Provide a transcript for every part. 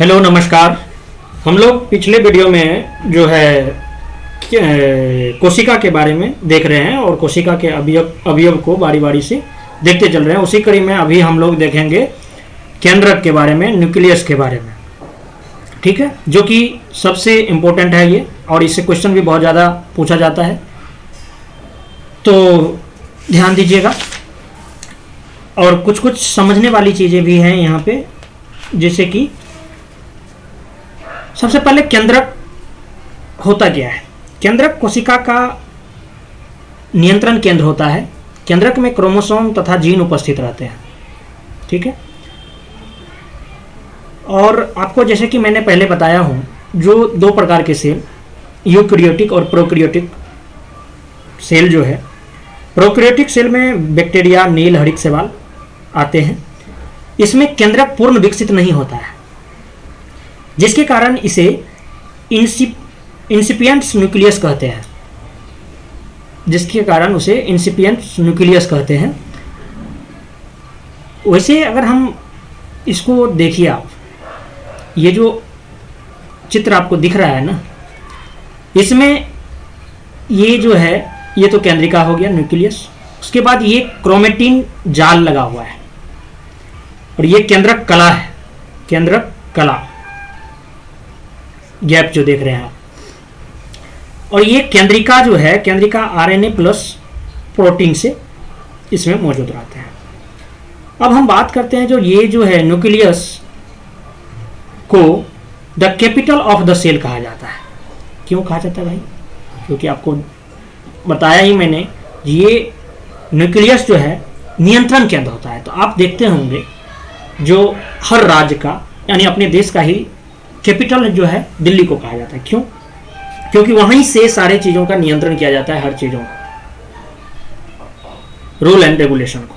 Hello नमस्कार। हम लोग पिछले वीडियो में जो है कोशिका के बारे में देख रहे हैं और कोशिका के अवयव को बारी बारी से देखते चल रहे हैं। उसी कड़ी में अभी हम लोग देखेंगे केंद्रक के बारे में, न्यूक्लियस के बारे में, ठीक है, जो कि सबसे इम्पोर्टेंट है ये, और इससे क्वेश्चन भी बहुत ज़्यादा पूछा जाता है, तो ध्यान दीजिएगा। और कुछ कुछ समझने वाली चीज़ें भी हैं यहाँ पे, जैसे कि सबसे पहले केंद्रक होता क्या है। केंद्रक कोशिका का नियंत्रण केंद्र होता है। केंद्रक में क्रोमोसोम तथा जीन उपस्थित रहते हैं, ठीक है। और आपको जैसे कि मैंने पहले बताया हूँ, जो दो प्रकार के सेल, यूकैरियोटिक और प्रोकैरियोटिक सेल जो है, प्रोकैरियोटिक सेल में बैक्टीरिया, नील, हरित शैवाल आते हैं। इसमें केंद्रक पूर्ण विकसित नहीं होता है, जिसके कारण इसे इंसिपिएंट न्यूक्लियस कहते हैं, जिसके कारण उसे इंसिपिएंट न्यूक्लियस कहते हैं। वैसे अगर हम इसको देखिए, आप ये जो चित्र आपको दिख रहा है ना, इसमें ये जो है, ये तो केंद्रिका हो गया, न्यूक्लियस। उसके बाद ये क्रोमेटिन जाल लगा हुआ है, और ये केंद्रक कला है, केंद्रक कला गैप जो देख रहे हैं आप। और ये केंद्रिका जो है, केंद्रिका आरएनए प्लस प्रोटीन से इसमें मौजूद रहते हैं। अब हम बात करते हैं, जो ये जो है न्यूक्लियस को the capital of the cell कहा जाता है। क्यों कहा जाता है भाई? क्योंकि आपको बताया ही मैंने, ये न्यूक्लियस जो है नियंत्रण केंद्र होता है। तो आप देखते होंगे जो हर राज्य का, यानी अपने देश का ही कैपिटल जो है, दिल्ली को कहा जाता है। क्यों? क्योंकि वहीं से सारे चीज़ों का नियंत्रण किया जाता है, हर चीज़ों का, रूल एंड रेगुलेशन को।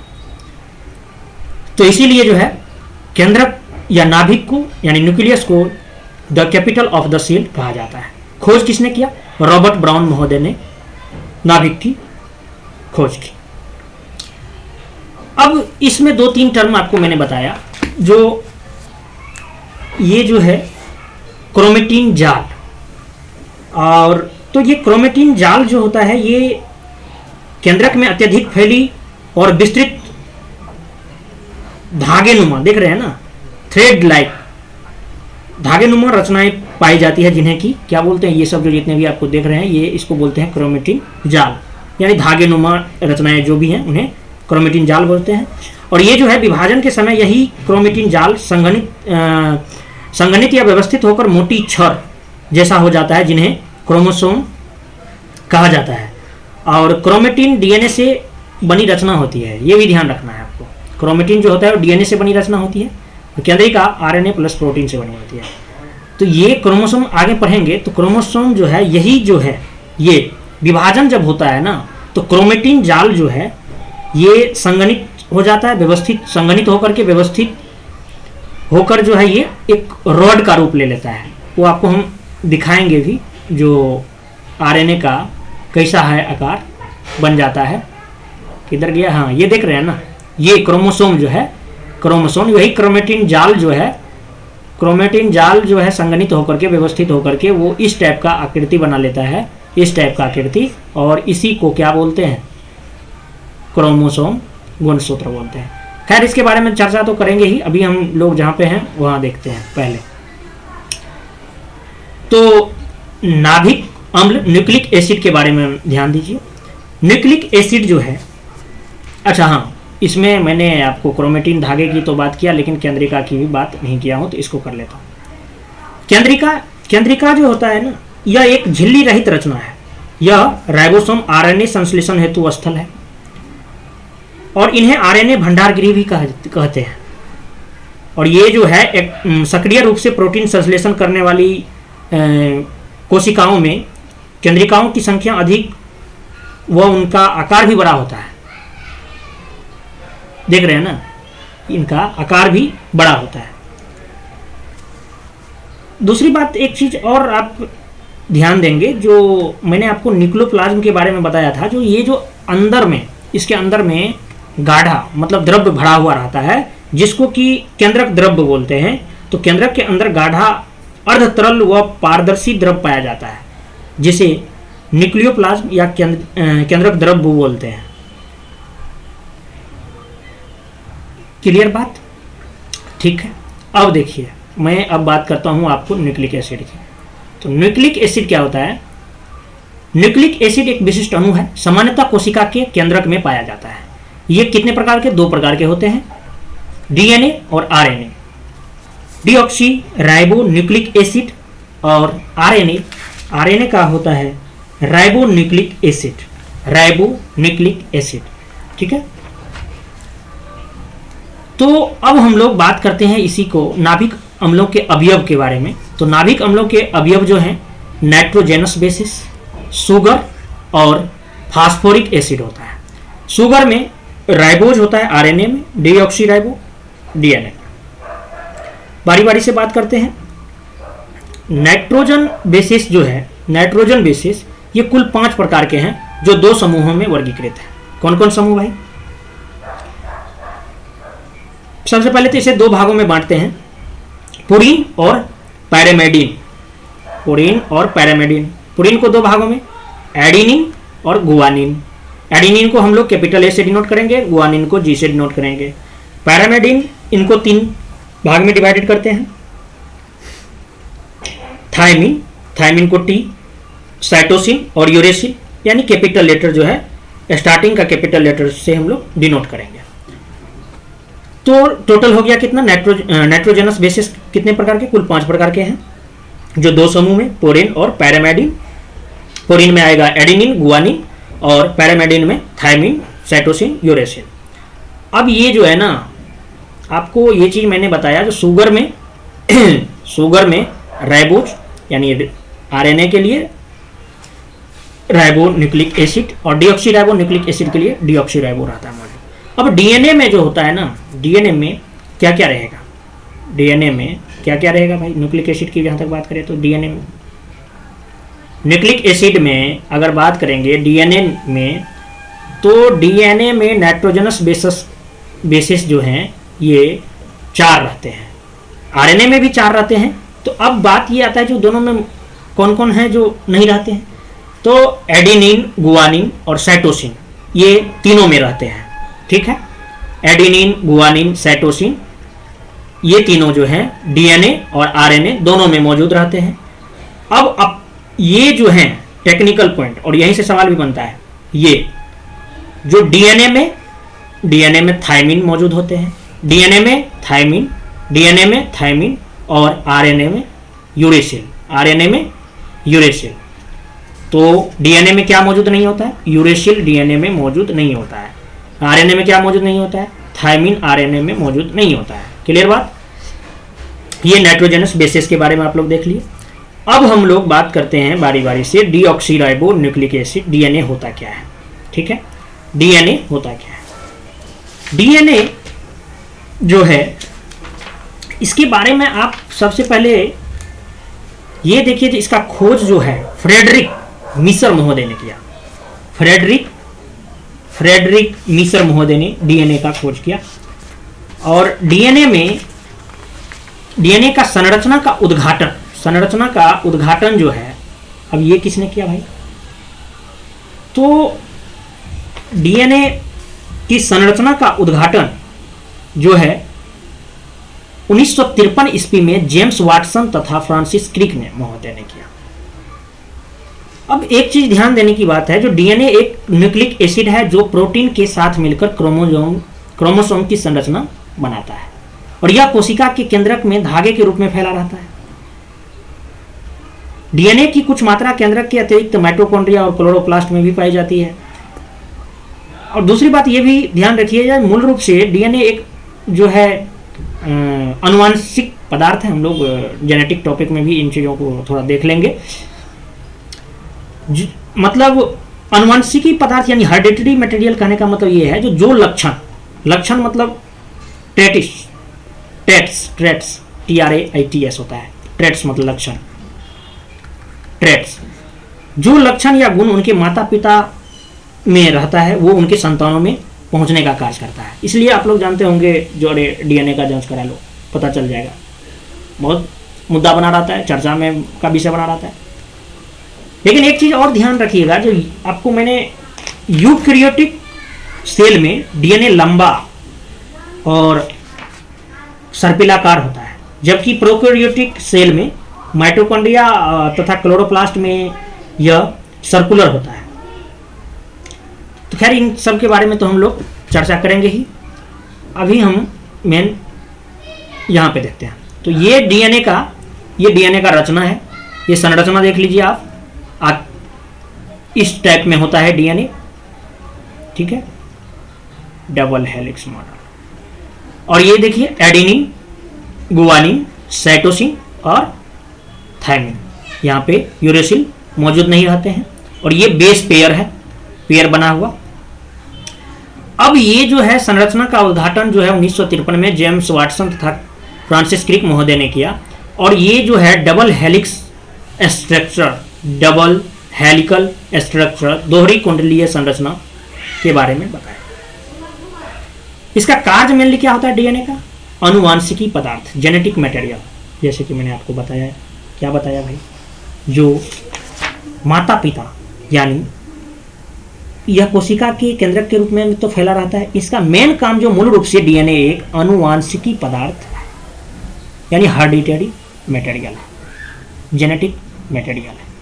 तो इसीलिए जो है केंद्रक या नाभिक को, यानी न्यूक्लियस को the capital of the cell कहा जाता है। खोज किसने किया? रॉबर्ट ब्राउन महोदय ने नाभिक की खोज की। अब इसमें दो तीन टर्म आपको मैंने बताया, जो ये जो है क्रोमेटिन जाल, और तो ये क्रोमेटिन जाल जो होता है, ये केंद्रक में अत्यधिक फैली और विस्तृत धागेनुमा, देख रहे हैं ना, थ्रेड लाइक धागेनुमा रचनाएं पाई जाती है, जिन्हें कि क्या बोलते हैं, ये सब जो जितने भी आपको देख रहे हैं, ये इसको बोलते हैं क्रोमेटिन जाल, यानी धागेनुमा रचनाएं जो भी हैं उन्हें क्रोमेटिन जाल बोलते हैं। और ये जो है विभाजन के समय यही क्रोमेटिन जाल संघनित या व्यवस्थित होकर मोटी छड़ जैसा हो जाता है, जिन्हें क्रोमोसोम कहा जाता है। और क्रोमेटिन डीएनए से बनी रचना होती है, ये भी ध्यान रखना है आपको। क्रोमेटिन जो होता है वो डीएनए से बनी रचना होती है, और केंद्रिका आरएनए प्लस प्रोटीन से बनी होती है। तो ये क्रोमोसोम आगे पढ़ेंगे, तो क्रोमोसोम जो है, यही जो है, ये विभाजन जब होता है ना, तो क्रोमेटिन जाल जो है ये संघनित हो जाता है, व्यवस्थित, संघनित होकर के व्यवस्थित होकर जो है ये एक रॉड का रूप ले लेता है। वो आपको हम दिखाएंगे भी, जो आरएनए का कैसा है आकार बन जाता है। किधर गया? हाँ, ये देख रहे हैं ना, ये क्रोमोसोम जो है, क्रोमोसोम वही क्रोमेटिन जाल जो है, क्रोमेटिन जाल जो है संघनित होकर के, व्यवस्थित होकर के वो इस टाइप का आकृति बना लेता है, इस टाइप का आकृति, और इसी को क्या बोलते हैं? क्रोमोसोम गुणसूत्र बोलते हैं। खैर, इसके बारे में चर्चा तो करेंगे ही, अभी हम लोग जहाँ पे हैं वहाँ देखते हैं पहले। तो नाभिक अम्ल, न्यूक्लिक एसिड के बारे में ध्यान दीजिए। न्यूक्लिक एसिड जो है, अच्छा हाँ, इसमें मैंने आपको क्रोमेटिन धागे की तो बात किया, लेकिन केंद्रिका की भी बात नहीं किया हूँ, तो इसको कर लेता हूँ। केंद्रिका जो होता है ना, यह एक झिल्ली रहित रचना है। यह राइबोसोम आरएनए संश्लेषण हेतु स्थल है, और इन्हें आरएनए भंडारगृह भी कहते हैं। और ये जो है एक सक्रिय रूप से प्रोटीन संश्लेषण करने वाली कोशिकाओं में केंद्रिकाओं की संख्या अधिक व उनका आकार भी बड़ा होता है। देख रहे हैं ना, इनका आकार भी बड़ा होता है। दूसरी बात, एक चीज और आप ध्यान देंगे, जो मैंने आपको न्यूक्लियोप्लाज्म के बारे में बताया था, जो ये जो अंदर में, इसके अंदर में गाढ़ा मतलब द्रव्य भरा हुआ रहता है, जिसको कि केंद्रक द्रव्य बोलते हैं। तो केंद्रक के अंदर गाढ़ा अर्ध तरल व पारदर्शी द्रव पाया जाता है जिसे न्यूक्लियोप्लाज्म या केंद्रक द्रव बोलते हैं। क्लियर बात? ठीक है। अब देखिए, मैं अब बात करता हूं आपको न्यूक्लिक एसिड की। तो न्यूक्लिक एसिड क्या होता है? न्यूक्लिक एसिड एक विशिष्ट अणु है, सामान्यतः कोशिका के केंद्रक में पाया जाता है। ये कितने प्रकार के? 2 प्रकार के होते हैं, डीएनए और RNA. Deoxy ribo nucleic acid और आरएनए का होता है राइबो न्यूक्लिक एसिड। ठीक है। तो अब हम लोग बात करते हैं इसी को नाभिक अम्लों के अवयव के बारे में। तो नाभिक अम्लों के अवयव जो हैं नाइट्रोजेनस बेसिस, शुगर और फास्फोरिक एसिड होता है। शुगर में राइबोज होता है, आरएनए में डीऑक्सी राइबो डीएनए। बारी बारी से बात करते हैं। नाइट्रोजन बेसिस जो है, नाइट्रोजन बेसिस ये कुल 5 प्रकार के हैं जो 2 समूहों में वर्गीकृत है। कौन कौन समूह भाई? सबसे पहले तो इसे 2 भागों में बांटते हैं, पुरीन और पैरामेडिन। पुरीन को 2 भागों में, एडिनिन और गुआनिन। एडिनिन को हम लोग कैपिटल ए से डिनोट करेंगे, गुआनिन को जी से डिनोट करेंगे। पैरामेडिन इनको 3 भाग में डिवाइडेड करते हैं, थायमिन को टी, साइटोसिन और यूरेसिल, यानी कैपिटल लेटर जो है स्टार्टिंग का कैपिटल लेटर से हम लोग डिनोट करेंगे। तो टोटल हो गया कितना? नाइट्रोजनस बेसिस कितने प्रकार के? कुल 5 प्रकार के हैं जो 2 समूह में, पुरीन और पैरामेडिन। पुरीन में आएगा एडिनिन, गुआनिन और पैरामेडिन में थायमिन, साइटोसिन, यूरेसिल। अब ये जो है ना, आपको ये चीज मैंने बताया जो शुगर में राइबोज यानी आरएनए के लिए राइबो न्यूक्लिक एसिड और डीऑक्सी राइबो न्यूक्लिक एसिड के लिए डीऑक्सी राइबो रहता है मौजूद। अब डीएनए में जो होता है ना, डीएनए में क्या क्या रहेगा? डीएनए में क्या क्या रहेगा भाई? न्यूक्लिक एसिड की जहाँ तक बात करें तो डीएनए में, न्यूक्लिक एसिड में अगर बात करेंगे डीएनए में, तो डीएनए में नाइट्रोजनस बेसिस जो हैं ये 4 रहते हैं, आरएनए में भी 4 रहते हैं। तो अब बात ये आता है जो दोनों में कौन कौन है जो नहीं रहते हैं? तो एडिनिन, गुआनिन और साइटोसिन ये तीनों में रहते हैं। ठीक है, एडिनिन, गुआनिन, साइटोसिन ये तीनों जो हैं डीएनए और आरएनए दोनों में मौजूद रहते हैं। अब ये जो हैं टेक्निकल पॉइंट, और यहीं से सवाल भी बनता है, ये जो डीएनए में थायमिन मौजूद होते हैं, डीएनए में थायमिन और आरएनए में यूरेसिल। तो डीएनए में क्या मौजूद नहीं होता है? यूरेसिल डीएनए में मौजूद नहीं होता है। आरएनए में क्या मौजूद नहीं होता है? थायमिन आरएनए में मौजूद नहीं होता है। क्लियर बात? ये नाइट्रोजनस बेसिस के बारे में आप लोग देख लिए। अब हम लोग बात करते हैं बारी बारी से deoxy ribo nucleic acid, DNA होता क्या है। ठीक है, डीएनए होता क्या है? डीएनए जो है इसके बारे में आप सबसे पहले ये देखिए, इसका खोज जो है फ्रेडरिक मिसर महोदय ने किया। फ्रेडरिक मिसर महोदय ने डीएनए का खोज किया। और डीएनए का संरचना का उद्घाटन जो है, अब ये किसने किया भाई? तो डीएनए की संरचना का उद्घाटन जो है 1953 ईस्वी में जेम्स वाटसन तथा फ्रांसिस क्रिक ने महोदय ने किया। अब एक चीज ध्यान देने की बात है, जो डीएनए एक न्यूक्लिक एसिड है जो प्रोटीन के साथ मिलकर क्रोमोसोम की संरचना बनाता है, और यह कोशिका के केंद्रक में धागे के रूप में फैला रहता है। डीएनए की कुछ मात्रा केंद्रक के अतिरिक्त माइटोकॉन्ड्रिया और क्लोरोप्लास्ट में भी पाई जाती है। और दूसरी बात यह भी ध्यान रखिए, मूल रूप से डीएनए एक जो है अनुवांशिक पदार्थ है। हम लोग जेनेटिक टॉपिक में भी इन चीज़ों को थोड़ा देख लेंगे। मतलब अनुवांशिकी पदार्थ यानी हेरिडिटरी मटेरियल कहने का मतलब ये है जो लक्षण मतलब ट्रेट्स TRAITS होता है। ट्रेट्स मतलब लक्षण, ट्रेट्स जो लक्षण या गुण उनके माता पिता में रहता है वो उनके संतानों में पहुंचने का कार्य करता है। इसलिए आप लोग जानते होंगे, जो डीएनए का जांच करा लो, पता चल जाएगा। बहुत मुद्दा बना रहता है, चर्चा में का विषय बना रहता है। लेकिन एक चीज़ और ध्यान रखिएगा, जो आपको मैंने यूकैरियोटिक सेल में डीएनए लंबा और सर्पिलाकार होता है, जबकि प्रोकैरियोटिक सेल में माइटोकॉन्ड्रिया तथा क्लोरोप्लास्ट में यह सर्कुलर होता है। तो खैर इन सब के बारे में तो हम लोग चर्चा करेंगे ही। अभी हम मेन यहाँ पे देखते हैं। तो ये डीएनए का रचना है, ये संरचना देख लीजिए आप इस टाइप में होता है डीएनए, ठीक है, डबल हेलिक्स मॉडल। और ये देखिए एडेनिन, गुआनिन, साइटोसिन और थायमिन, यहाँ पे यूरेसिल मौजूद नहीं रहते हैं। और ये बेस पेयर है, पेयर बना हुआ। अब ये जो है संरचना का उद्घाटन जो है 1953 में जेम्स वाटसन तथा फ्रांसिस क्रिक महोदय ने किया। और ये जो है double helix structure, double helical structure, दोहरी कुंडलीय संरचना के बारे में बताया। इसका कार्य मेनली क्या होता है डीएनए का? अनुवांशिकी पदार्थ, जेनेटिक मटेरियल, जैसे कि मैंने आपको बताया। क्या बताया भाई? जो माता पिता यानी यह कोशिका के केंद्रक के रूप में तो फैला रहता है। इसका मेन काम जो मूल रूप से डीएनए एक अनुवांशिकी पदार्थ है, यानी हेरिडिटरी मटेरियल है, जेनेटिक मटेरियल है।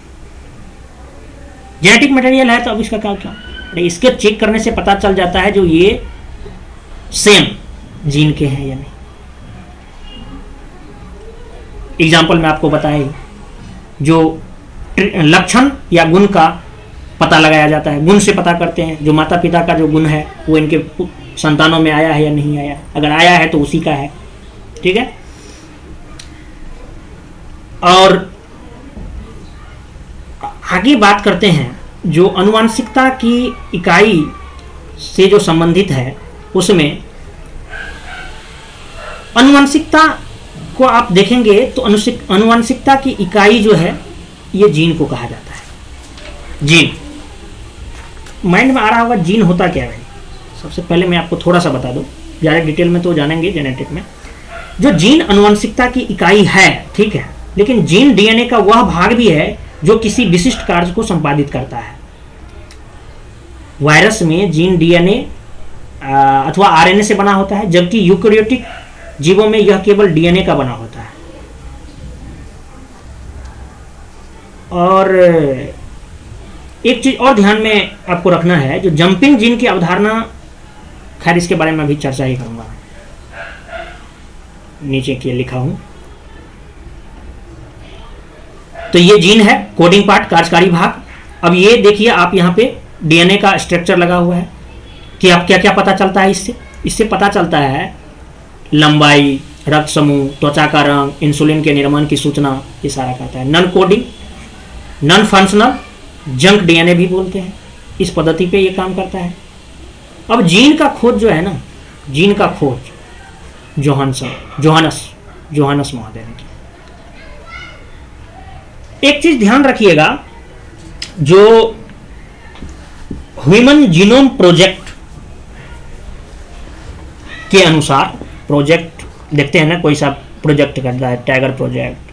जेनेटिक मटेरियल है तो अब इसका क्या क्या? इसके चेक करने से पता चल जाता है जो ये सेम जीन के हैं या नहीं। एग्जाम्पल में आपको बताया, जो लक्षण या गुण का पता लगाया जाता है, गुण से पता करते हैं जो माता पिता का जो गुण है वो इनके संतानों में आया है या नहीं आया। अगर आया है तो उसी का है, ठीक है। और आगे बात करते हैं जो अनुवांशिकता की इकाई से जो संबंधित है, उसमें अनुवांशिकता को आप देखेंगे तो अनुवांशिकता की इकाई जो है ये जीन को कहा जाता है। जीन माइंड में आ रहा होगा, जीन होता क्या है? सबसे पहले मैं आपको थोड़ा सा बता दूं, ज़्यादा डिटेल में तो जानेंगे जेनेटिक में। जो जीन अनुवांशिकता की इकाई है, ठीक है, लेकिन जीन डीएनए का वह भाग भी है जो किसी विशिष्ट कार्य को संपादित करता है। वायरस में जीन डीएनए अथवा आरएनए से बना होता है, जबकि यूकैरियोटिक जीवों में यह केवल डीएनए का बना होता है। और एक चीज और ध्यान में आपको रखना है, जो जंपिंग जीन की अवधारणा, खैर इसके बारे में अभी चर्चा ही करूंगा, नीचे के लिखा हूं। तो ये जीन है, कोडिंग पार्ट, कार्यकारी भाग। अब ये देखिए आप यहाँ पे डीएनए का स्ट्रक्चर लगा हुआ है कि आप क्या क्या पता चलता है इससे पता चलता है लंबाई, रक्त समूह, त्वचा का रंग, इंसुलिन के निर्माण की सूचना, ये सारा कहता है। Non coding, non functional, junk DNA भी बोलते हैं, इस पद्धति पे ये काम करता है। अब जीन का खोज जो है ना, जीन का खोज जोहानस महोदय ने की। एक चीज ध्यान रखिएगा, जो ह्यूमन जीनोम प्रोजेक्ट के अनुसार, प्रोजेक्ट देखते हैं ना, कोई सा प्रोजेक्ट करता है, टाइगर प्रोजेक्ट,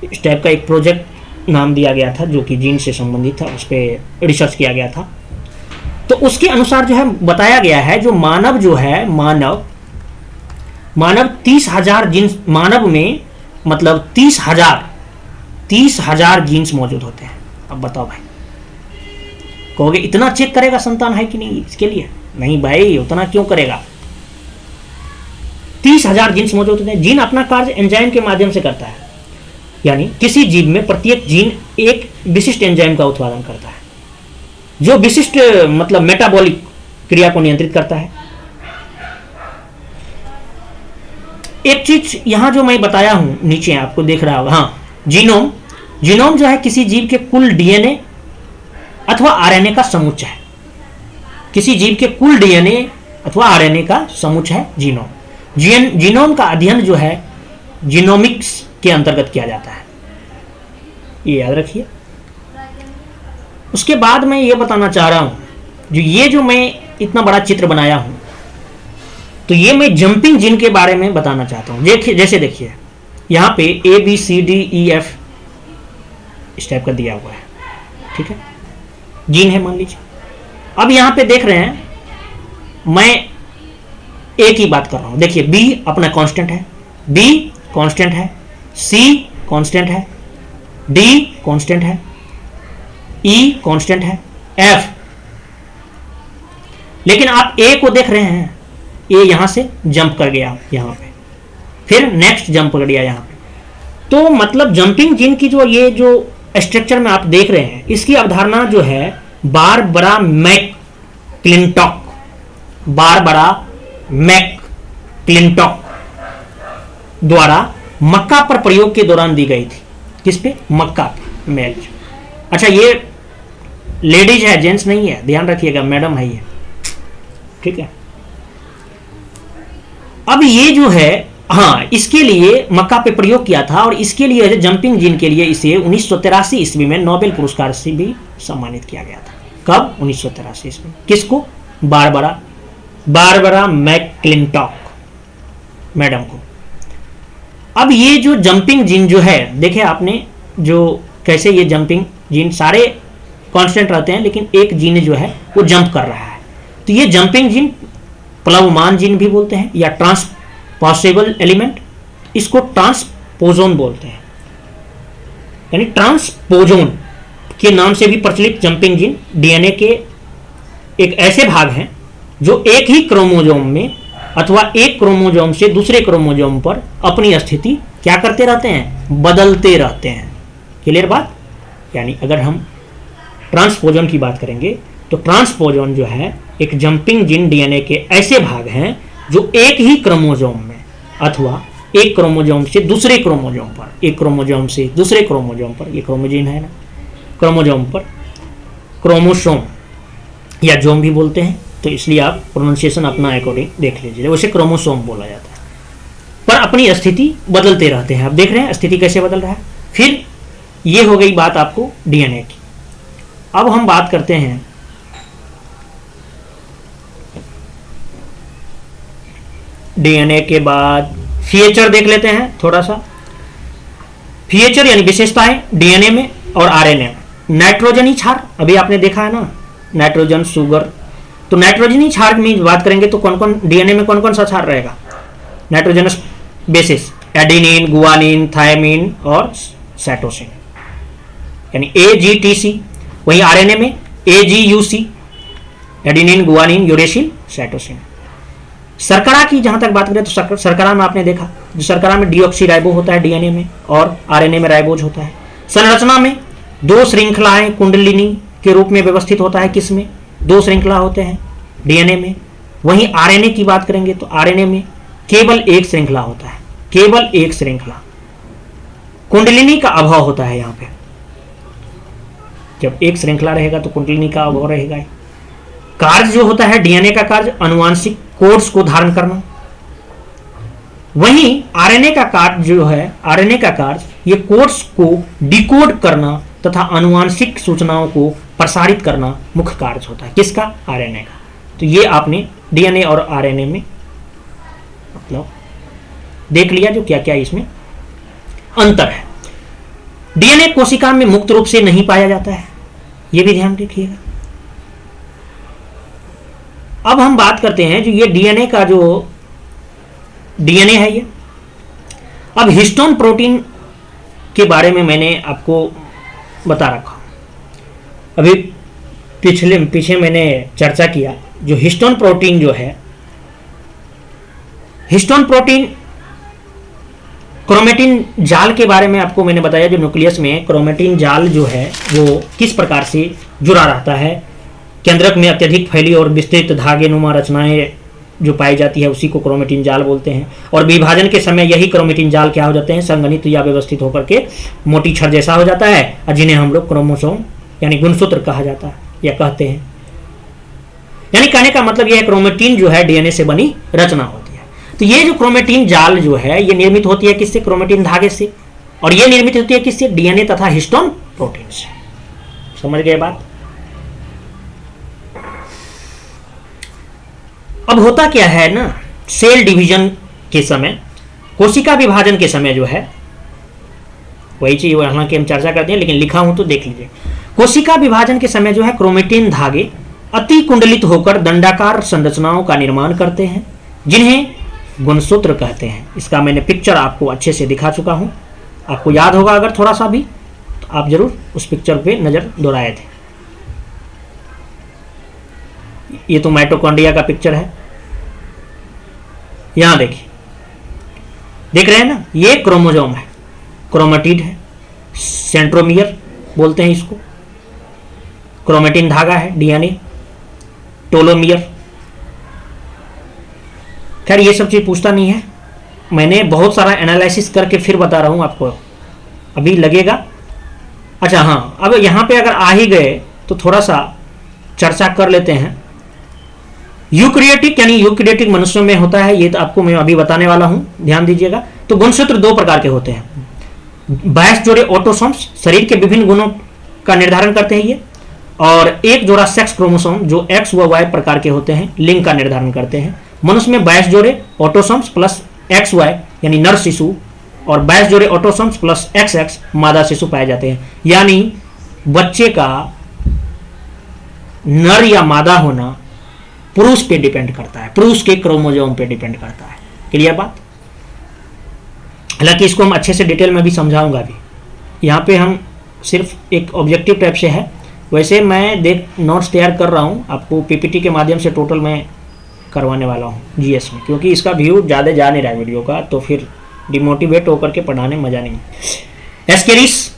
इस टाइप का एक प्रोजेक्ट नाम दिया गया था जो कि जीन से संबंधित था, उस पर रिसर्च किया गया था। तो उसके अनुसार जो है बताया गया है, जो मानव जो है, मानव 30,000 जीन्स, मानव में मतलब 30,000 जीन्स मौजूद होते हैं। अब बताओ भाई, कहोगे इतना चेक करेगा संतान है कि नहीं इसके लिए? नहीं भाई, उतना क्यों करेगा? 30,000 जीन्स मौजूद होते हैं। जीन अपना कार्य एंजाइम के माध्यम से करता है, यानी किसी जीव में प्रत्येक जीन एक विशिष्ट एंजाइम का उत्पादन करता है, जो विशिष्ट मतलब मेटाबॉलिक क्रिया को नियंत्रित करता है। एक चीज यहां जो मैं बताया हूं, नीचे आपको देख रहा होगा, हाँ, जीनोम जो है किसी जीव के कुल डीएनए अथवा आरएनए का समुच्चय है। किसी जीव के कुल डीएनए अथवा आरएनए का समुच्चय है जीनोम। जीनोम का अध्ययन जो है जीनोमिक्स के अंतर्गत किया जाता है, ये याद रखिए। उसके बाद मैं ये बताना चाह रहा हूं, जो मैं इतना बड़ा चित्र बनाया हूं, तो ये मैं जंपिंग जीन के बारे में बताना चाहता हूं। जैसे देखिए, यहाँ पे ABCDEF इस टाइप का दिया हुआ है, ठीक है, जीन है मान लीजिए। अब यहाँ पे देख रहे हैं मैं A की बात कर रहा हूँ, देखिए B अपना कांस्टेंट है, B कांस्टेंट है, C कांस्टेंट है, D कांस्टेंट है, E कांस्टेंट है, F, लेकिन आप A को देख रहे हैं, A यहां से जंप कर गया यहां पे, फिर नेक्स्ट जंप कर गया यहां पे। तो मतलब जंपिंग जीन की जो ये जो स्ट्रक्चर में आप देख रहे हैं, इसकी अवधारणा जो है बारबरा मैकक्लिंटॉक, बारबरा मैकक्लिंटॉक द्वारा मक्का पर प्रयोग के दौरान दी गई थी। किस पे? मक्का पे, मैरिज। अच्छा ये लेडीज है, जेंट्स नहीं है, ध्यान रखिएगा, मैडम है ये, ठीक है। अब ये जो है, हाँ, इसके लिए मक्का पे प्रयोग किया था और इसके लिए जंपिंग जीन के लिए इसे 1983 ईस्वी में नोबेल पुरस्कार से भी सम्मानित किया गया था। कब? 1983 ईस्वी। किसको? बारबरा मैकक्लिंटॉक मैडम को। अब ये जो जंपिंग जीन जो है, देखे आपने जो कैसे ये जंपिंग जीन सारे कांस्टेंट रहते हैं, लेकिन एक जीन जो है वो जंप कर रहा है। तो ये जंपिंग जीन प्लवमान जीन भी बोलते हैं या ट्रांसपोसेबल एलिमेंट, इसको ट्रांसपोजोन बोलते हैं, यानी ट्रांसपोजोन के नाम से भी प्रचलित जंपिंग जीन डीएनए के एक ऐसे भाग हैं जो एक ही क्रोमोजोम में अथवा एक क्रोमोजोम से दूसरे क्रोमोजोम पर अपनी स्थिति क्या करते रहते हैं? बदलते रहते हैं। क्लियर बात? यानी अगर हम ट्रांसपोजन की बात करेंगे तो ट्रांसपोजन जो है एक जंपिंग जीन डीएनए के ऐसे भाग हैं जो एक ही क्रोमोजोम में अथवा एक क्रोमोजोम से दूसरे क्रोमोजोम पर, एक क्रोमोजोम से दूसरे क्रोमोजोम पर, ये क्रोमोजीन है ना, क्रोमोजोम पर, क्रोमोसोम या जोम भी बोलते हैं, तो इसलिए आप प्रोनाउंसिएशन अपना अकॉर्डिंग देख लीजिए, उसे क्रोमोसोम बोला जाता है, पर अपनी स्थिति बदलते रहते हैं। आप देख रहे हैं स्थिति कैसे बदल रहा है। फिर ये हो गई बात आपको डीएनए की। अब हम बात करते हैं डीएनए के बाद फीचर देख लेते हैं थोड़ा सा। फीचर यानी विशेषताएं डीएनए में और आरएनए में। नाइट्रोजनी क्षार अभी आपने देखा है ना, नाइट्रोजन, शुगर। तो नाइट्रोजनी क्षार में बात करेंगे तो कौन कौन डीएनए में कौन कौन सा क्षार रहेगा? Nitrogenous bases, adenine, guanine, thymine और साइटोसिन, यानी AGTC। वहीं आरएनए में AGUC, adenine, guanine, uracil, cytosine. शर्करा की जहां तक बात करें तो शर्करा में आपने देखा, जो शर्करा में डीऑक्सीराइबो होता है डीएनए में और आरएनए में राइबोज होता है। संरचना में दो श्रृंखलाएं कुंडलिनी के रूप में व्यवस्थित होता है। किसमें? दो श्रृंखला होते हैं डीएनए में। वहीं आरएनए की बात करेंगे तो आरएनए में केवल एक श्रृंखला होता है, केवल एक श्रृंखला। कुंडलिनी का अभाव होता है यहाँ पे। जब एक श्रृंखला रहेगा तो कुंडलिनी का अभाव रहेगा। कार्य जो होता है डीएनए का कार्य आनुवांशिक कोड्स को धारण करना। वहीं आरएनए का कार्य जो है, आरएनए का कार्य ये कोड्स को डिकोड करना तथा आनुवांशिक सूचनाओं को प्रसारित करना मुख्य कार्य होता है। किसका? आरएनए का। तो ये आपने डीएनए और आरएनए में मतलब देख लिया जो क्या क्या इसमें अंतर है। डीएनए कोशिका में मुक्त रूप से नहीं पाया जाता है, यह भी ध्यान रखिएगा। अब हम बात करते हैं जो ये डीएनए का जो डीएनए है ये। अब हिस्टोन प्रोटीन के बारे में मैंने आपको बता रखा। अभी पीछे मैंने चर्चा किया जो हिस्टोन प्रोटीन जो है, हिस्टोन प्रोटीन क्रोमेटिन जाल के बारे में आपको मैंने बताया। जो न्यूक्लियस में क्रोमेटिन जाल जो है वो किस प्रकार से जुड़ा रहता है। केंद्रक में अत्यधिक फैली और विस्तृत धागे नुमा रचनाएं जो पाई जाती है उसी को क्रोमेटिन जाल बोलते हैं। और विभाजन के समय यही क्रोमेटिन जाल क्या हो जाते हैं? संगठित या व्यवस्थित होकर के मोटी छड़ जैसा हो जाता है, और जिन्हें हम लोग क्रोमोसोम यानी गुणसूत्र कहा जाता है या कहते हैं। यानी कहने का मतलब यह है क्रोमेटिन जो है डीएनए से बनी रचना होती है। तो ये जो क्रोमेटिन जाल जो है ये निर्मित होती है किससे? क्रोमेटिन धागे से। और ये निर्मित होती है किससे? डीएनए तथा हिस्टोन प्रोटीन से। समझ गए बात? अब होता क्या है ना, सेल डिवीजन के समय, कोशिका विभाजन के समय जो है वही चीज हालांकि हम चर्चा करते हैं, लेकिन लिखा हूं तो देख लीजिए। कोशिका विभाजन के समय जो है क्रोमेटिन धागे अति कुंडलित होकर दंडाकार संरचनाओं का निर्माण करते हैं, जिन्हें गुणसूत्र कहते हैं। इसका मैंने पिक्चर आपको अच्छे से दिखा चुका हूं, आपको याद होगा अगर थोड़ा सा भी तो आप जरूर उस पिक्चर पे नजर दौड़ाए थे। ये तो माइटोकॉन्ड्रिया का पिक्चर है, यहां देखिए, देख रहे हैं ना, ये क्रोमोसोम है, क्रोमेटिड है, सेंट्रोमियर बोलते हैं इसको, क्रोमेटिन धागा है, डीएनए, टोलोमियर। खैर ये सब चीज पूछता नहीं है, मैंने बहुत सारा एनालिसिस करके फिर बता रहा हूं आपको, अभी लगेगा। अच्छा हाँ, अब यहां पे अगर आ ही गए तो थोड़ा सा चर्चा कर लेते हैं। यूकैरियोटिक यानी यूकैरियोटिक मनुष्यों में होता है, ये तो आपको मैं अभी बताने वाला हूं, ध्यान दीजिएगा। तो गुणसूत्र दो प्रकार के होते हैं, 22 जोड़े ऑटोसोम्स शरीर के विभिन्न गुणों का निर्धारण करते हैं ये, और एक जोड़ा सेक्स क्रोमोसोम जो एक्स व वाई प्रकार के होते हैं, लिंग का निर्धारण करते हैं। मनुष्य में 22 जोड़े ऑटोसोम्स प्लस एक्स वाई यानी नर शिशु, और 22 जोड़े ऑटोसोम्स प्लस एक्स एक्स मादा शिशु पाए जाते हैं। यानी बच्चे का नर या मादा होना पुरुष पे डिपेंड करता है, पुरुष के क्रोमोसोम पे डिपेंड करता है। क्लियर बात? हालांकि इसको हम अच्छे से डिटेल में भी समझाऊंगा भी, यहाँ पे हम सिर्फ एक ऑब्जेक्टिव टाइप से है। वैसे मैं नोट्स तैयार कर रहा हूँ, आपको पीपीटी के माध्यम से टोटल मैं करवाने वाला हूँ जीएस में, क्योंकि इसका व्यू ज़्यादा जा नहीं रहा है वीडियो का, तो फिर डिमोटिवेट होकर के पढ़ाने में मजा नहीं। एस्केरिस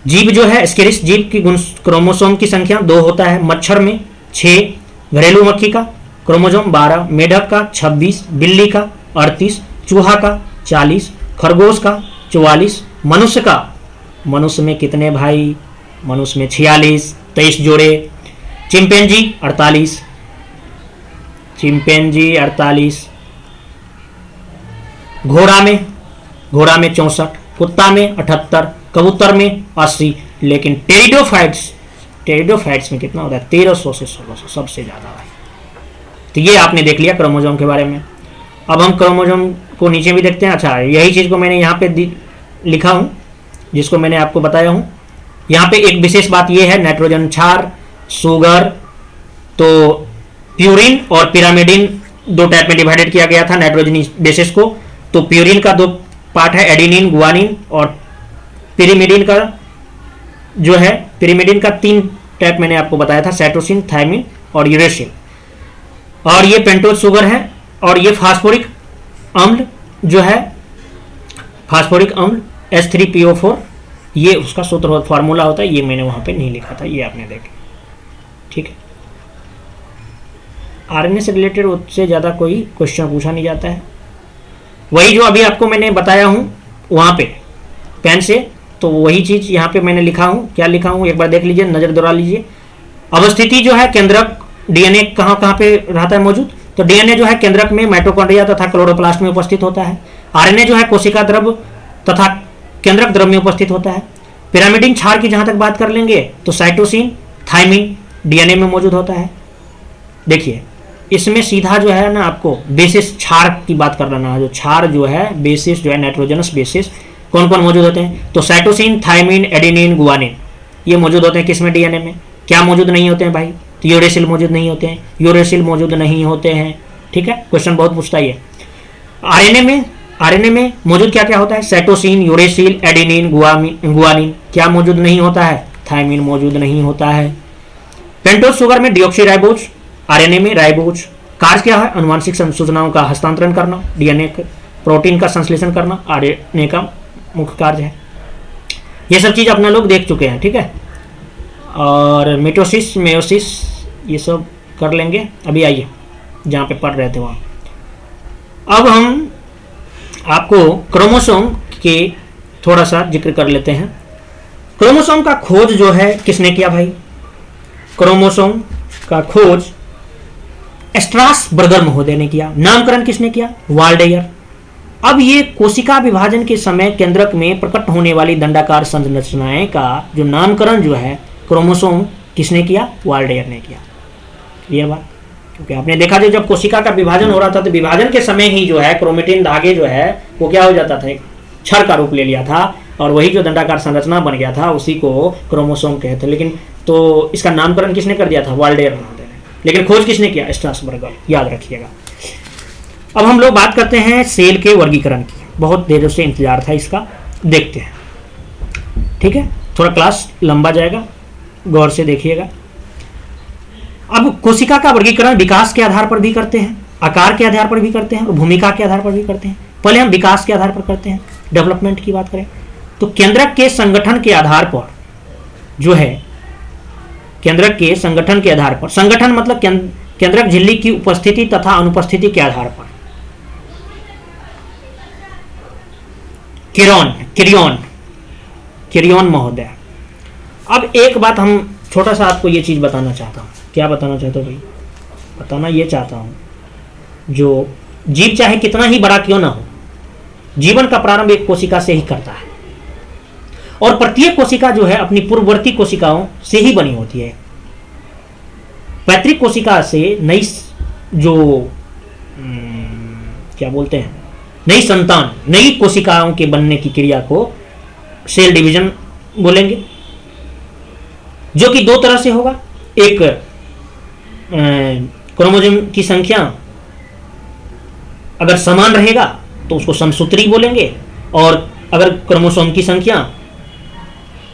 जीव जो है, एस्केरिस जीव की क्रोमोसोम की संख्या 2 होता है। मच्छर में 6, घरेलू मक्खी का क्रोमोसोम 12, मेढक का 26, बिल्ली का 38, चूहा का 40, खरगोश का 44, मनुष्य में कितने भाई? मनुष्य में 46, 23 जोड़े। चिंपैंजी 48, घोड़ा में 64, कुत्ता में 78, कबूतर में 80, लेकिन टेरिडोफाइट्स में कितना होता है? 1300 से 1600, सबसे ज्यादा है। तो ये आपने देख लिया क्रोमोसोम के बारे में। अब हम क्रोमोसोम को नीचे भी देखते हैं। अच्छा, यही चीज को मैंने यहाँ पे लिखा हूँ, जिसको मैंने आपको बताया हूँ। यहाँ पे एक विशेष बात यह है, नाइट्रोजन क्षार, शुगर, तो प्यूरिन और पिरामिडिन 2 टाइप में डिवाइडेड किया गया था नाइट्रोजन बेसिस को। तो प्यूरिन का 2 पार्ट है, एडिनिन, गुआनिन, और पिरिमिडिन का जो है, पिरिमिडिन का 3 टाइप मैंने आपको बताया था, साइटोसिन, थायमिन और यूरेसिल। और ये पेंटोज शुगर है, और ये फास्फोरिक अम्ल जो है, फास्फोरिक अम्ल H3PO4, ये उसका सूत्र फार्मूला होता है, ये मैंने वहां पे नहीं लिखा था, ये आपने देखा। ठीक है, आरएनए से रिलेटेड उससे ज़्यादा कोई क्वेश्चन पूछा नहीं जाता है। वही जो अभी आपको मैंने बताया हूँ वहाँ पे पेन से, तो वही चीज़ यहाँ पे मैंने लिखा हूँ। क्या लिखा हूँ एक बार देख लीजिए, नज़र दौड़ा लीजिए। अवस्थिति जो है, केंद्रक डीएनए कहाँ पे रहता है मौजूद? तो डीएनए जो है केंद्रक में माइटोकॉन्ड्रिया तथा क्लोरोप्लास्ट में उपस्थित होता है। आरएनए जो है कोशिका द्रव तथा केंद्रक द्रव में उपस्थित होता है। पिरामिडिन क्षार की जहाँ तक बात कर लेंगे तो साइटोसिन, थायमिन डीएनए में मौजूद होता है। देखिए इसमें सीधा जो है ना, आपको बेसिस क्षार की बात कर लेना है। जो क्षार जो है, बेसिस जो है, नाइट्रोजनस बेसिस कौन कौन मौजूद होते हैं? तो साइटोसिन, थायमिन, एडेनिन, गुआनिन, ये मौजूद होते हैं किसमें? डीएनए में। क्या मौजूद नहीं होते हैं भाई? तो यूरेसिल मौजूद नहीं होते हैं, यूरेसिल मौजूद नहीं होते हैं। ठीक है, क्वेश्चन बहुत पूछता है ये। आरएनए में मौजूद क्या क्या होता है? Cytosine, uracil, adenine, guanine. क्या मौजूद नहीं होता है? थायमिन मौजूद नहीं होता है। पेंटोज शुगर में डीऑक्सीराइबोज, आरएनए में राइबोज। कार्य क्या है? अनुवांशिक सूचनाओं का हस्तांतरण करना, डीएनए प्रोटीन का संश्लेषण करना आरएनए का मुख्य कार्य है। ये सब चीज अपने लोग देख चुके हैं। ठीक है, और मिटोसिस, मेयोसिस ये सब कर लेंगे। अभी आइए जहाँ पे पढ़ रहे थे वहाँ। अब हम आपको क्रोमोसोम के थोड़ा सा जिक्र कर लेते हैं। क्रोमोसोम का खोज जो है किसने किया भाई? क्रोमोसोम का खोज स्ट्रासबर्गर महोदय ने किया। नामकरण किसने किया? वाल्डेयर। अब ये कोशिका विभाजन के समय केंद्रक में प्रकट होने वाली दंडाकार संरचनाएं का जो नामकरण जो है क्रोमोसोम किसने किया? वाल्डेयर ने किया। क्लियर बात? क्योंकि आपने देखा जो जब कोशिका का विभाजन हो रहा था, तो विभाजन के समय ही जो है क्रोमेटिन धागे जो है वो क्या हो जाता था? एक क्षर का रूप ले लिया था, और वही जो दंडाकार संरचना बन गया था उसी को क्रोमोसोम कहते हैं। लेकिन तो इसका नामकरण किसने कर दिया था? वाल्डेयर महोदय ने। लेकिन खोज किसने किया? स्ट्रासबर्गर, याद रखिएगा। अब हम लोग बात करते हैं सेल के वर्गीकरण की। बहुत देर से इंतजार था इसका, देखते हैं। ठीक है, थोड़ा क्लास लंबा जाएगा, गौर से देखिएगा। अब कोशिका का वर्गीकरण विकास के आधार पर भी करते हैं, आकार के आधार पर भी करते हैं और भूमिका के आधार पर भी करते हैं। पहले हम विकास के आधार पर करते हैं, डेवलपमेंट की बात करें तो केंद्रक के संगठन के आधार पर जो है, केंद्रक के संगठन के आधार पर, संगठन मतलब केंद्रक झिल्ली की उपस्थिति तथा अनुपस्थिति के आधार पर, किरियन महोदय। अब एक बात हम छोटा सा आपको ये चीज बताना चाहता हूँ। क्या बताना चाहता हूँ भाई? बताना ये चाहता हूँ, जो जीव चाहे कितना ही बड़ा क्यों ना हो, जीवन का प्रारंभ एक कोशिका से ही करता है और प्रत्येक कोशिका जो है अपनी पूर्ववर्ती कोशिकाओं से ही बनी होती है। पैतृक कोशिका से नई जो क्या बोलते हैं, नई संतान, नई कोशिकाओं के बनने की क्रिया को सेल डिवीजन बोलेंगे, जो कि दो तरह से होगा। एक क्रोमोसोम की संख्या अगर समान रहेगा तो उसको समसूत्री बोलेंगे, और अगर क्रोमोसोम की संख्या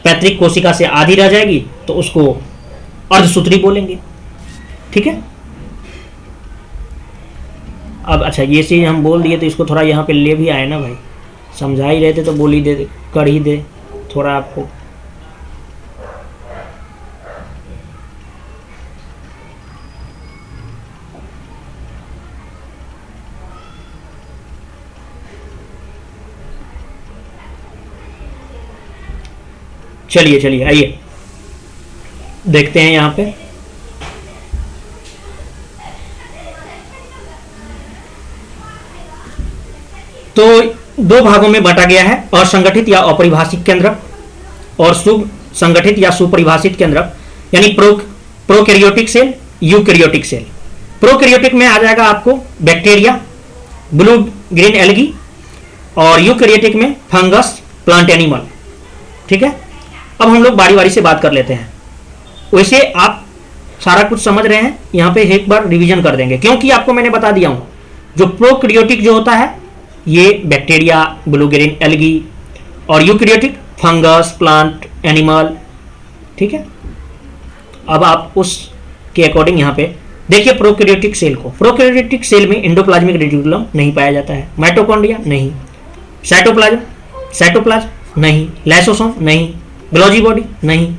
पैतृक कोशिका से आधी रह जाएगी तो उसको अर्धसूत्री बोलेंगे। ठीक है। अब अच्छा, ये चीज हम बोल दिए तो इसको थोड़ा यहाँ पे ले भी आए ना भाई, समझा ही रहे थे तो बोल ही दे, कर ही दे थोड़ा आपको। चलिए चलिए आइए देखते हैं यहाँ पे। तो दो भागों में बांटा गया है, असंगठित या अपरिभाषित केंद्रक और सुसंगठित या सुपरिभाषित केंद्रक, यानी prokaryotic cell, eukaryotic cell. Prokaryotic में आ जाएगा आपको बैक्टीरिया, ब्लू ग्रीन एल्गी, और यूकैरियोटिक में फंगस, प्लांट एनिमल। ठीक है। अब हम लोग बारी बारी से बात कर लेते हैं। वैसे आप सारा कुछ समझ रहे हैं, यहाँ पे एक बार रिवीजन कर देंगे क्योंकि आपको मैंने बता दिया हूँ जो प्रोकैरियोटिक जो होता है ये बैक्टीरिया, ब्लू ग्रीन एल्गी, और यूकैरियोटिक फंगस, प्लांट एनिमल। ठीक है। अब आप उसके अकॉर्डिंग यहाँ पे देखिए प्रोकैरियोटिक सेल को। प्रोकैरियोटिक सेल में एंडोप्लाज्मिक रेटिकुलम नहीं पाया जाता है, माइटोकॉन्ड्रिया नहीं, साइटोप्लाज्म नहीं, लाइसोसोम नहीं, गोल्गी बॉडी नहीं,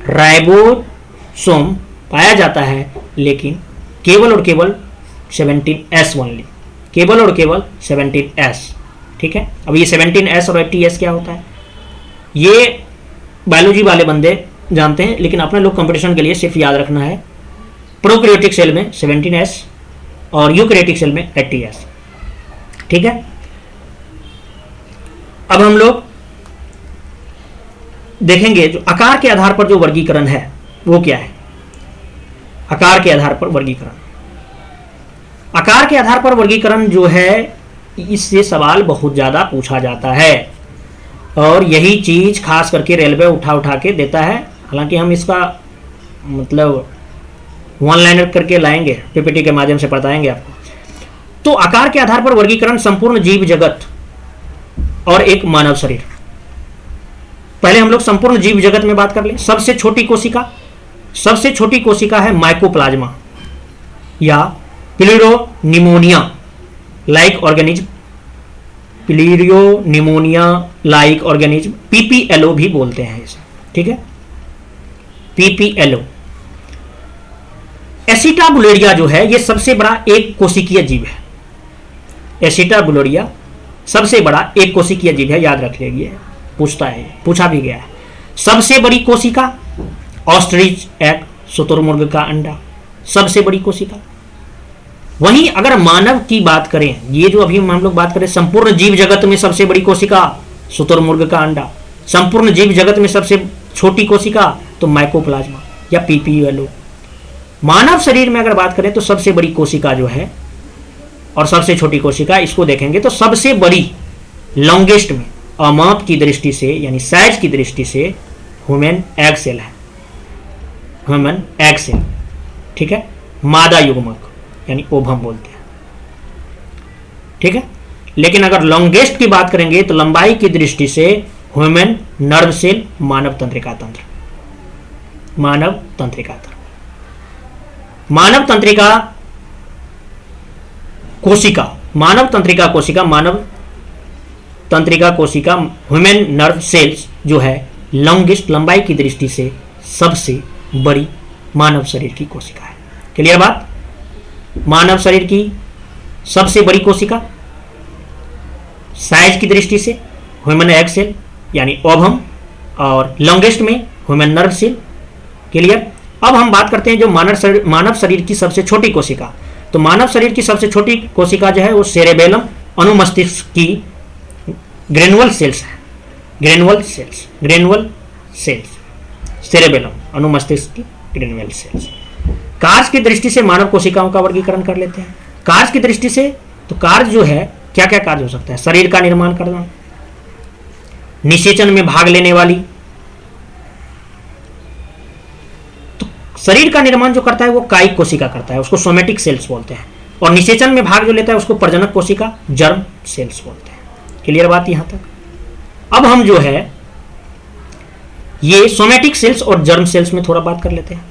राइबोसोम पाया जाता है लेकिन केवल और केवल 17S ओनली, केवल और केवल 17S। ठीक है। अब ये 17S और 80S क्या होता है ये बायोलॉजी वाले बंदे जानते हैं, लेकिन अपने लोग कंपटीशन के लिए सिर्फ याद रखना है प्रोकैरियोटिक सेल में 17S और यूकैरियोटिक सेल में 80S। ठीक है। अब हम लोग देखेंगे जो आकार के आधार पर जो वर्गीकरण है वो क्या है। आकार के आधार पर वर्गीकरण, आकार के आधार पर वर्गीकरण जो है इससे सवाल बहुत ज्यादा पूछा जाता है और यही चीज खास करके रेलवे उठा उठा के देता है। हालांकि हम इसका मतलब वन लाइनर करके लाएंगे, पीपीटी के माध्यम से बताएंगे आपको। तो आकार के आधार पर वर्गीकरण संपूर्ण जीव जगत और एक मानव शरीर। पहले हम लोग संपूर्ण जीव जगत में बात कर लें। सबसे छोटी कोशिका है माइकोप्लाज्मा या pleuropneumonia like organism, pleuropneumonia like organism, PPLO भी बोलते हैं इसे। ठीक है, पीपीएलओ। एसिटाबुलेरिया जो है ये सबसे बड़ा एक कोशिकीय जीव है। एसिटाबुलेरिया सबसे बड़ा एक कोशिकीय जीव है, याद रख लीजिए, पूछता है, पूछा भी गया है। सबसे बड़ी कोशिका ऑस्ट्रिच एग, शुतुरमुर्ग का अंडा, सबसे बड़ी कोशिका। वहीं अगर मानव की बात करें, ये जो अभी हम लोग बात करें संपूर्ण जीव जगत में सबसे बड़ी कोशिका शुतुरमुर्ग का अंडा, संपूर्ण जीव जगत में सबसे छोटी कोशिका तो माइकोप्लाज्मा या पीपीएलओ। मानव शरीर में अगर बात करें तो सबसे बड़ी कोशिका जो है और सबसे छोटी कोशिका, इसको देखेंगे तो सबसे बड़ी लॉन्गेस्ट में अमाप की दृष्टि से यानी साइज की दृष्टि से ह्यूमन एग सेल है, ह्यूमन एग सेल, ठीक है, मादा युग्मक यानी ओवम बोलते हैं, ठीक है। लेकिन अगर लॉन्गेस्ट की बात करेंगे तो लंबाई की दृष्टि से ह्यूमन नर्व सेल, मानव तंत्रिका तंत्र, मानव तंत्रिका तंत्र, मानव तंत्रिका कोशिका, मानव तंत्रिका कोशिका, मानव तंत्रिका कोशिका, ह्यूमन नर्व सेल्स जो है लॉन्गेस्ट, लंबाई की दृष्टि से सबसे बड़ी मानव शरीर की कोशिका है। क्लियर बात? मानव शरीर की सबसे बड़ी कोशिका, साइज की दृष्टि से ह्यूमन एग सेल यानी ओवम, और लॉन्गेस्ट में ह्यूमन नर्व सेल। क्लियर? अब हम बात करते हैं जो मानव शरीर की सबसे छोटी कोशिका। तो मानव शरीर की सबसे छोटी कोशिका जो है वो सेरेबेलम अनुमस्तिष्क की ग्रेनुअल सेल्स है, granule cells, granule cells, cerebellum अनुमस्तिष्क की ग्रेनुअल सेल्स। कार्य की दृष्टि से मानव कोशिकाओं का वर्गीकरण कर लेते हैं। कार्य की दृष्टि से तो कार्य जो है क्या क्या कार्य हो सकता है? शरीर का निर्माण करना, निषेचन में भाग लेने वाली, तो शरीर का निर्माण जो करता है वो कायिक कोशिका करता है, उसको सोमेटिक सेल्स बोलते हैं, और निषेचन में भाग जो लेता है उसको प्रजनक कोशिका, जर्म सेल्स बोलते हैं। क्लियर बात यहां तक? अब हम जो है ये सोमेटिक सेल्स और जर्म सेल्स में थोड़ा बात कर लेते हैं।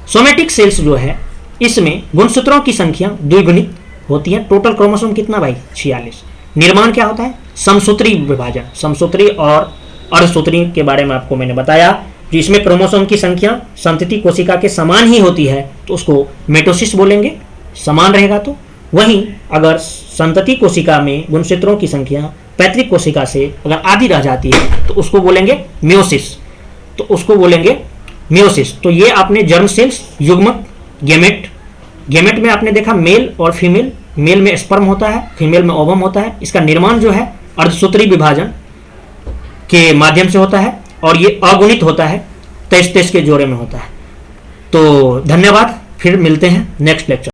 सोमेटिक सेल्स जो है इसमें गुणसूत्रों की संख्या द्विगुणित होती है। टोटल क्रोमोसोम कितना भाई? 46। निर्माण क्या होता है? समसूत्री विभाजन, समसूत्री और अर्धसूत्री के बारे में आपको मैंने बताया। जिसमें क्रोमोसोम की संख्या संतति कोशिका के समान ही होती है तो उसको मेटोसिस बोलेंगे, समान रहेगा तो। वहीं अगर संतति कोशिका में गुणसूत्रों की संख्या पैतृक कोशिका से अगर आधी रह जाती है तो उसको बोलेंगे मियोसिस, तो उसको बोलेंगे मियोसिस। तो ये आपने जर्म सेल्स, युग्मक, गेमेट, गेमेट में आपने देखा मेल और फीमेल, मेल में स्पर्म होता है, फीमेल में ओवम होता है। इसका निर्माण जो है अर्धसूत्री विभाजन के माध्यम से होता है और ये अगुणित होता है, 23-23 के जोड़े में होता है। तो धन्यवाद, फिर मिलते हैं नेक्स्ट लेक्चर।